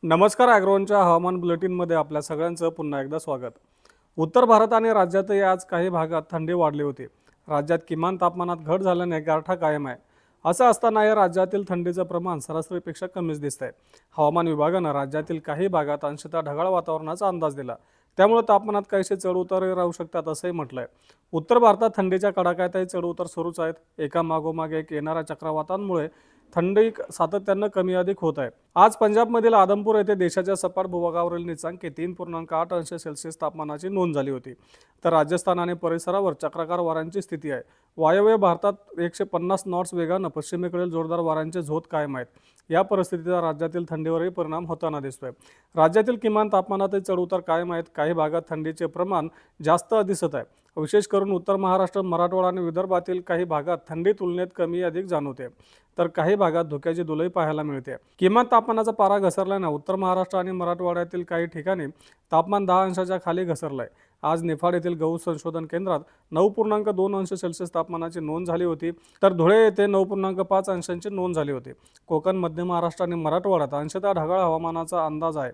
नमस्कार. ॲग्रोवनच्या हवामान बुलेटिनमध्ये आपल्या सगळ्यांचं पुन्हा एकदा स्वागत. उत्तर भारत आणि राज्यातही आज काही भागात थंडी वाढली होती. राज्यात किमान तापमानात घट झाल्याने गारठा कायम आहे. असं असताना या राज्यातील थंडीचं प्रमाण सरासरीपेक्षा कमीच दिसतंय. हवामान विभागानं राज्यातील काही भागात अंशतः ढगाळ वातावरणाचा अंदाज दिला. त्यामुळे तापमानात काहीसे चढउतार राहू शकतात असंही म्हटलंय. उत्तर भारतात थंडीच्या कडाक्यातही चढउतार सुरूच आहेत. एका मागोमाग एक येणाऱ्या चक्रवातांमुळे थंडी सातत्यानं कमी अधिक होत आहे. आज पंजाबमधील आदमपूर येथे देशाच्या सपाट भूभागावरील नीचांकी 3.8 अंश सेल्सिअस तापमानाची नोंद झाली होती. तर राजस्थान आणि परिसरावर चक्राकार वाऱ्यांची स्थिती आहे. वायव्य भारतात 150 नॉट्स वेगानं पश्चिमेकडील जोरदार वाऱ्यांचे झोत कायम आहेत. या परिस्थितीचा राज्यातील थंडीवरही परिणाम होताना दिसतोय. राज्यातील किमान तापमानातही चढउतार कायम आहेत. काही भागात थंडीचे प्रमाण जास्त दिसत आहे. विशेष करून उत्तर महाराष्ट्र, मराठवाडा आणि विदर्भातील काही भागात थंडी तुलनेत कमी अधिक जाणवते, तर काही भागात धुक्याची धुलही पाहायला मिळते. किमान तापमानाचा पारा घसरल्याने उत्तर महाराष्ट्र आणि मराठवाड्यातील काही ठिकाणी तापमान 10 अंशाच्या खाली घसरलंय. आज निफाड येथील गहू संशोधन केंद्रात 9.2 अंश सेल्सिअस तापमानाची नोंद झाली होती, तर धुळे येथे 9.5 अंशांची नोंद झाली होती. कोकण, मध्य महाराष्ट्र आणि मराठवाड्यात अंशतः ढगाळ हवामानाचा अंदाज आहे.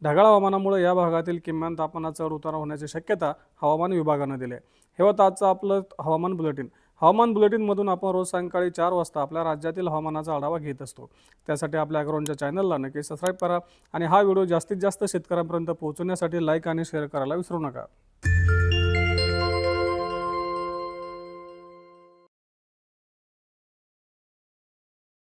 ढगाळ हवामानामुळे या भागातील किमान तापमानात चढ उतार होण्याची शक्यता हवामान विभागानं दिली आहे. हे होतं आजचं आपलं हवामान बुलेटिन. हवामान बुलेटिनमधून आपण रोज सायंकाळी 4 वाजता आपल्या राज्यातील हवामानाचा आढावा घेत असतो. त्यासाठी आपल्या ॲग्रोवनच्या चॅनलला नक्की सबस्क्राईब करा आणि हा व्हिडिओ जास्तीत जास्त शेतकऱ्यांपर्यंत पोहोचवण्यासाठी लाईक आणि शेअर करायला विसरू नका.